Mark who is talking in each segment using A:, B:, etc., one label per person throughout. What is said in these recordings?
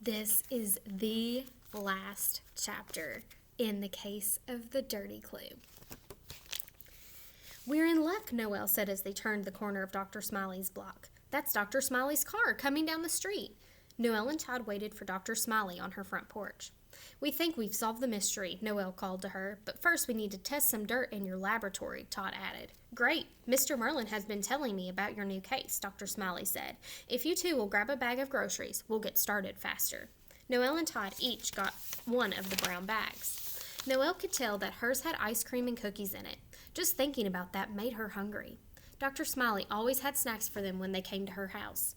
A: This is the last chapter in the case of the Dirty Clue. "We're in luck," Noelle said as they turned the corner of Dr. Smiley's block. "That's Dr. Smiley's car coming down the street." Noelle and Todd waited for Dr. Smiley on her front porch. "We think we've solved the mystery," Noelle called to her, "but first we need to test some dirt in your laboratory," Todd added. "Great. Mr. Merlin has been telling me about your new case," Dr. Smiley said. "If you two will grab a bag of groceries, we'll get started faster." Noelle and Todd each got one of the brown bags. Noelle could tell that hers had ice cream and cookies in it. Just thinking about that made her hungry. Dr. Smiley always had snacks for them when they came to her house.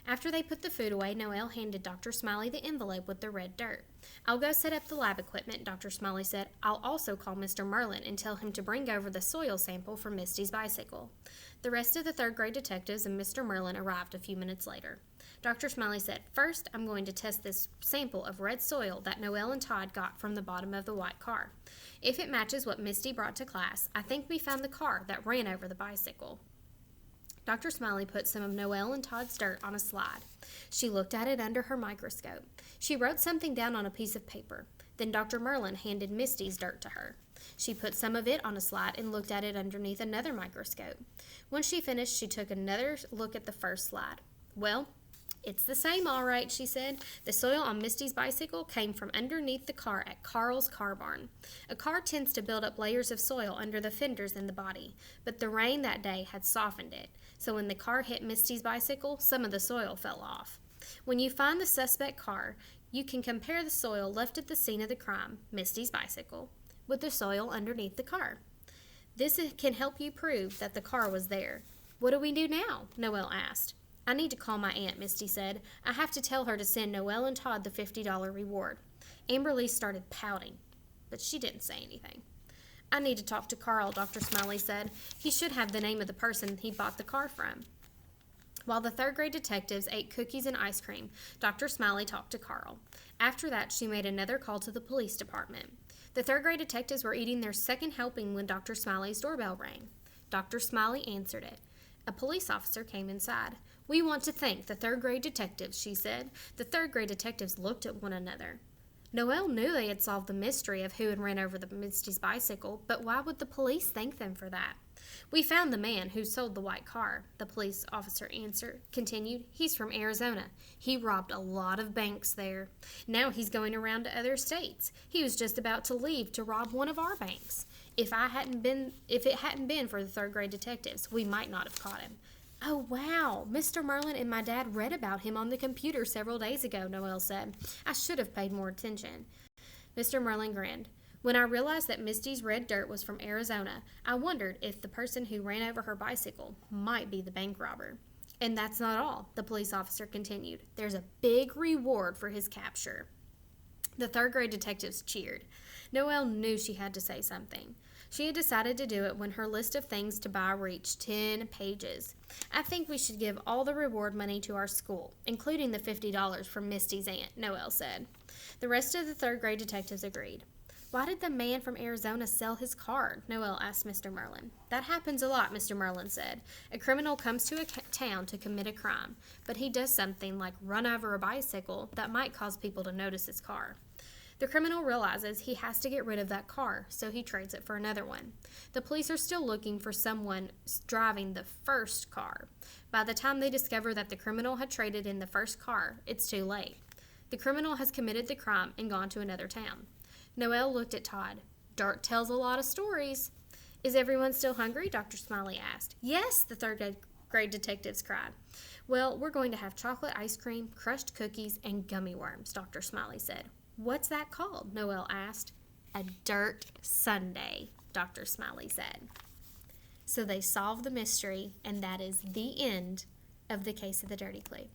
A: After they put the food away, Noelle handed Dr. Smiley the envelope with the red dirt. "I'll go set up the lab equipment," Dr. Smiley said. "I'll also call Mr. Merlin and tell him to bring over the soil sample from Misty's bicycle." The rest of the third-grade detectives and Mr. Merlin arrived a few minutes later. Dr. Smiley said, "First, I'm going to test this sample of red soil that Noelle and Todd got from the bottom of the white car. If it matches what Misty brought to class, I think we found the car that ran over the bicycle." Dr. Smiley put some of Noelle and Todd's dirt on a slide. She looked at it under her microscope. She wrote something down on a piece of paper. Then Dr. Merlin handed Misty's dirt to her. She put some of it on a slide and looked at it underneath another microscope. When she finished, she took another look at the first slide. "Well, it's the same, all right," she said. "The soil on Misty's bicycle came from underneath the car at Carl's car barn. A car tends to build up layers of soil under the fenders in the body, but the rain that day had softened it, so when the car hit Misty's bicycle, some of the soil fell off. When you find the suspect car, you can compare the soil left at the scene of the crime, Misty's bicycle, with the soil underneath the car. This can help you prove that the car was there." "What do we do now?" Noelle asked. "I need to call my aunt," Misty said. "I have to tell her to send Noelle and Todd the $50 reward." Amberly started pouting, but she didn't say anything. "I need to talk to Carl," Dr. Smiley said. "He should have the name of the person he bought the car from." While the third-grade detectives ate cookies and ice cream, Dr. Smiley talked to Carl. After that, she made another call to the police department. The third-grade detectives were eating their second helping when Dr. Smiley's doorbell rang. Dr. Smiley answered it. A police officer came inside. "We want to thank the third-grade detectives," she said. The third-grade detectives looked at one another. Noelle knew they had solved the mystery of who had ran over Misty's bicycle, but why would the police thank them for that? "We found the man who sold the white car," the police officer continued. "He's from Arizona. He robbed a lot of banks there. Now he's going around to other states. He was just about to leave to rob one of our banks. If it hadn't been for the third-grade detectives, we might not have caught him." "Oh, wow. Mr. Merlin and my dad read about him on the computer several days ago," Noelle said. "I should have paid more attention." Mr. Merlin grinned. "When I realized that Misty's red dirt was from Arizona, I wondered if the person who ran over her bicycle might be the bank robber." "And that's not all," the police officer continued. "There's a big reward for his capture." The third-grade detectives cheered. Noelle knew she had to say something. She had decided to do it when her list of things to buy reached 10 pages. "I think we should give all the reward money to our school, including the $50 from Misty's aunt," Noelle said. The rest of the third-grade detectives agreed. "Why did the man from Arizona sell his car?" Noelle asked Mr. Merlin. "That happens a lot," Mr. Merlin said. "A criminal comes to a town to commit a crime, but he does something like run over a bicycle that might cause people to notice his car. The criminal realizes he has to get rid of that car, so he trades it for another one. The police are still looking for someone driving the first car. By the time they discover that the criminal had traded in the first car, it's too late. The criminal has committed the crime and gone to another town." Noelle looked at Todd. "Dirt tells a lot of stories." "Is everyone still hungry?" Dr. Smiley asked. "Yes," the third-grade detectives cried. "Well, we're going to have chocolate ice cream, crushed cookies, and gummy worms," Dr. Smiley said. "What's that called?" Noelle asked. "A dirt sundae," Dr. Smiley said. So they solved the mystery, and that is the end of the case of the Dirty Clue.